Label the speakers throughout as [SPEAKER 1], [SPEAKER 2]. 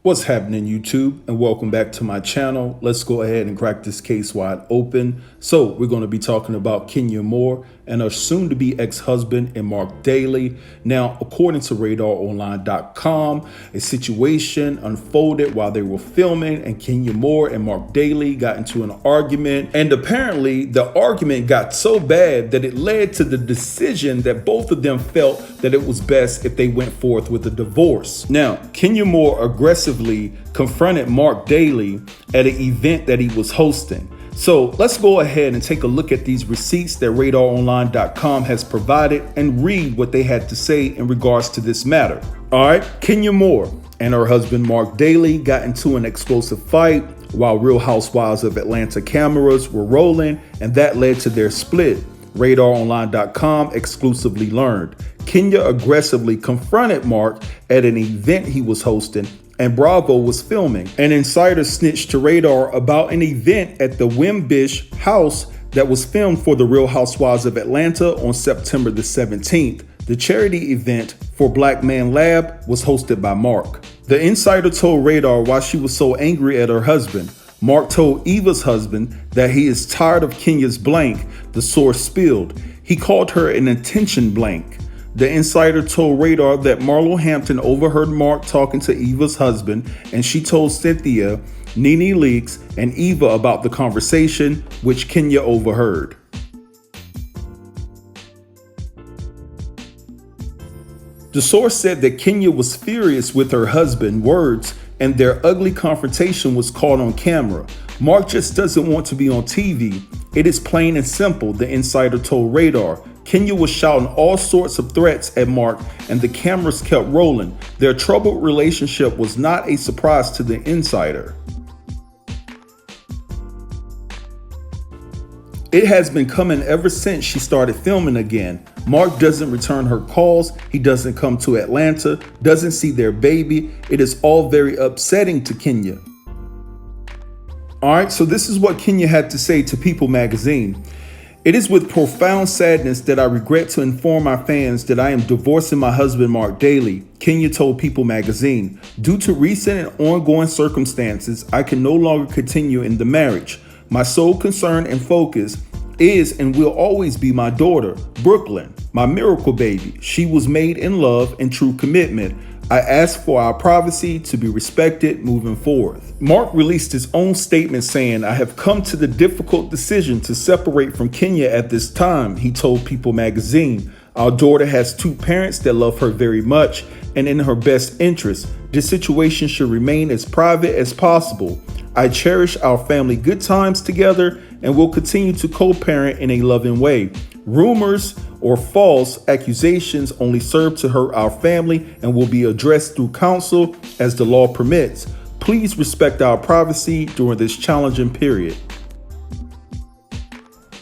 [SPEAKER 1] What's happening, YouTube, and welcome back to my channel. Let's go ahead and crack this case wide open. So we're going to be talking about Kenya Moore and her soon-to-be ex-husband and Mark Daly. Now, according to RadarOnline.com, a situation unfolded while they were filming, and Kenya Moore and Mark Daly got into an argument. And apparently, the argument got so bad that it led to the decision that both of them felt that it was best if they went forth with a divorce. Now, Kenya Moore aggressively confronted Mark Daly at an event that he was hosting. So let's go ahead and take a look at these receipts that RadarOnline.com has provided and read what they had to say in regards to this matter. All right, Kenya Moore and her husband Mark Daly got into an explosive fight while Real Housewives of Atlanta cameras were rolling, and that led to their split. RadarOnline.com exclusively learned Kenya aggressively confronted Mark at an event he was hosting, and Bravo was filming. An insider snitched to Radar about an event at the Wimbish house that was filmed for the Real Housewives of Atlanta on September the 17th. The charity event for Black Man Lab was hosted by Mark. The insider told Radar why she was so angry at her husband. Mark told Eva's husband that he is tired of Kenya's blank, the source spilled. He called her an attention blank. The insider told Radar that Marlo Hampton overheard Mark talking to Eva's husband, and she told Cynthia, Nene Leakes, and Eva about the conversation, which Kenya overheard. The source said that Kenya was furious with her husband's words, and their ugly confrontation was caught on camera. Mark just doesn't want to be on TV. It is plain and simple, the insider told Radar. Kenya was shouting all sorts of threats at Mark, and the cameras kept rolling. Their troubled relationship was not a surprise to the insider. It has been coming ever since she started filming again. Mark doesn't return her calls, he doesn't come to Atlanta, doesn't see their baby. It is all very upsetting to Kenya. Alright, so this is what Kenya had to say to People magazine. It is with profound sadness that I regret to inform our fans that I am divorcing my husband Mark Daly, Kenya told People magazine. Due to recent and ongoing circumstances, I can no longer continue in the marriage. My sole concern and focus is and will always be my daughter, Brooklyn, my miracle baby. She was made in love and true commitment. I ask for our privacy to be respected moving forward. Mark released his own statement saying, I have come to the difficult decision to separate from Kenya at this time, he told People magazine. Our daughter has two parents that love her very much and in her best interest. This situation should remain as private as possible. I cherish our family good times together and will continue to co-parent in a loving way. Rumors or false accusations only serve to hurt our family and will be addressed through counsel as the law permits. Please respect our privacy during this challenging period.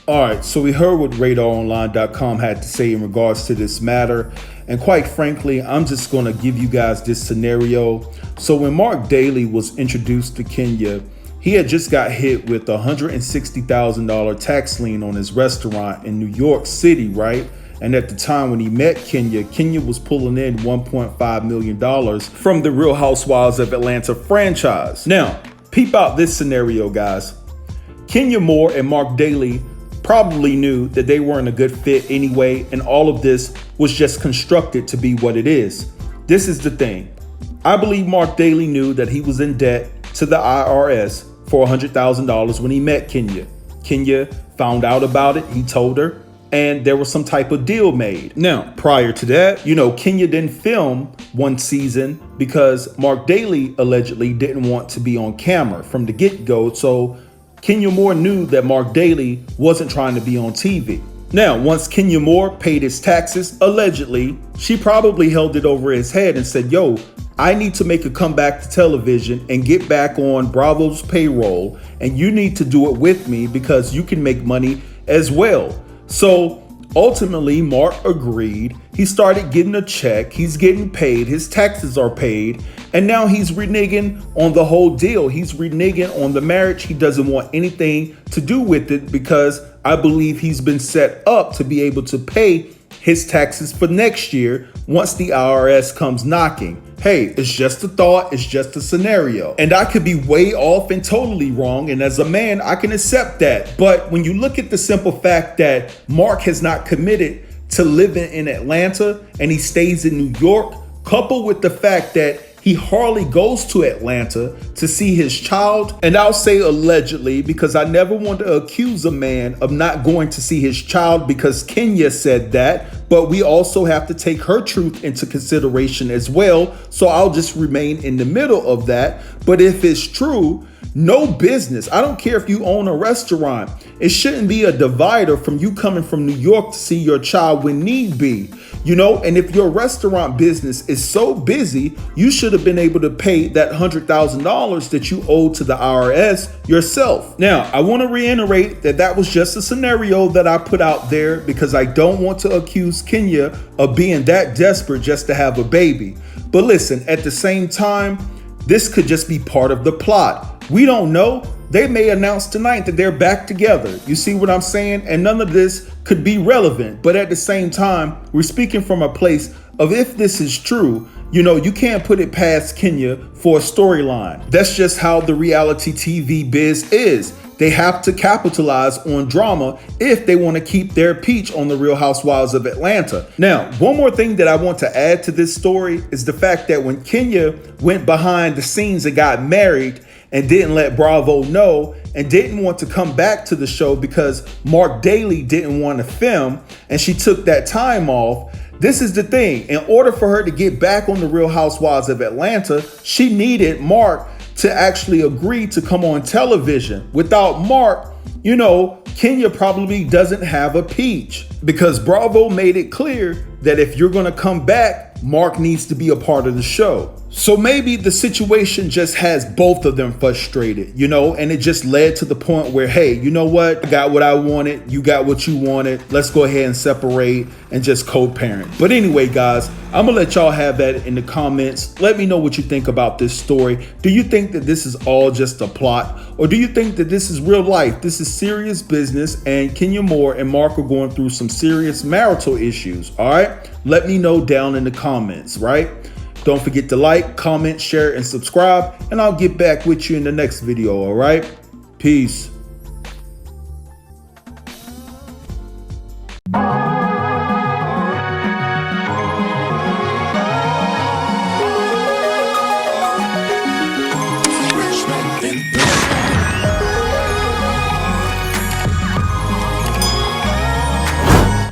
[SPEAKER 1] All right, so we heard what RadarOnline.com had to say in regards to this matter. And quite frankly, I'm just going to give you guys this scenario. So when Mark Daly was introduced to Kenya, he had just got hit with a $160,000 tax lien on his restaurant in New York City, right? And at the time when he met Kenya, Kenya was pulling in $1.5 million from the Real Housewives of Atlanta franchise. Now, peep out this scenario, guys. Kenya Moore and Mark Daly probably knew that they weren't a good fit anyway, and all of this was just constructed to be what it is. This is the thing. I believe Mark Daly knew that he was in debt to the IRS for $100,000 when he met Kenya. Kenya found out about it, he told her, and there was some type of deal made. Now, prior to that, Kenya didn't film one season because Mark Daly allegedly didn't want to be on camera from the get-go, so Kenya Moore knew that Mark Daly wasn't trying to be on TV. Now, once Kenya Moore paid his taxes, allegedly, she probably held it over his head and said, yo, I need to make a comeback to television and get back on Bravo's payroll, and you need to do it with me because you can make money as well. So ultimately, Mark agreed. He started getting a check. He's getting paid. His taxes are paid. And now he's reneging on the whole deal. He's reneging on the marriage. He doesn't want anything to do with it because I believe he's been set up to be able to pay his taxes for next year once the IRS comes knocking. Hey, it's just a thought, it's just a scenario. And I could be way off and totally wrong, and as a man, I can accept that. But when you look at the simple fact that Mark has not committed to living in Atlanta and he stays in New York, coupled with the fact that he hardly goes to Atlanta to see his child, and I'll say allegedly because I never want to accuse a man of not going to see his child because Kenya said that, but we also have to take her truth into consideration as well. So I'll just remain in the middle of that. But if it's true, no business. I don't care if you own a restaurant. It shouldn't be a divider from you coming from New York to see your child when need be. You know, and if your restaurant business is so busy, you should have been able to pay that $100,000 that you owe to the IRS yourself. Now, I want to reiterate that that was just a scenario that I put out there because I don't want to accuse Kenya of being that desperate just to have a baby. But listen, at the same time, this could just be part of the plot. We don't know. They may announce tonight that they're back together. You see what I'm saying? And none of this could be relevant. But at the same time, we're speaking from a place of if this is true, you know, you can't put it past Kenya for a storyline. That's just how the reality TV biz is. They have to capitalize on drama if they want to keep their peach on the Real Housewives of Atlanta. Now, one more thing that I want to add to this story is the fact that when Kenya went behind the scenes and got married and didn't let Bravo know and didn't want to come back to the show because Mark Daly didn't want to film and she took that time off. This is the thing. In order for her to get back on the Real Housewives of Atlanta, she needed Mark to actually agree to come on television. Without Mark, you know, Kenya probably doesn't have a peach because Bravo made it clear that if you're going to come back, Mark needs to be a part of the show. So maybe the situation just has both of them frustrated, you know, and it just led to the point where, hey, you know what? I got what I wanted. You got what you wanted. Let's go ahead and separate and just co-parent. But anyway, guys, I'm going to let y'all have that in the comments. Let me know what you think about this story. Do you think that this is all just a plot? Or do you think that this is real life? This is serious business and Kenya Moore and Mark are going through some serious marital issues, all right? Let me know down in the comments, right? Don't forget to like, comment, share, and subscribe, and I'll get back with you in the next video, all right? Peace.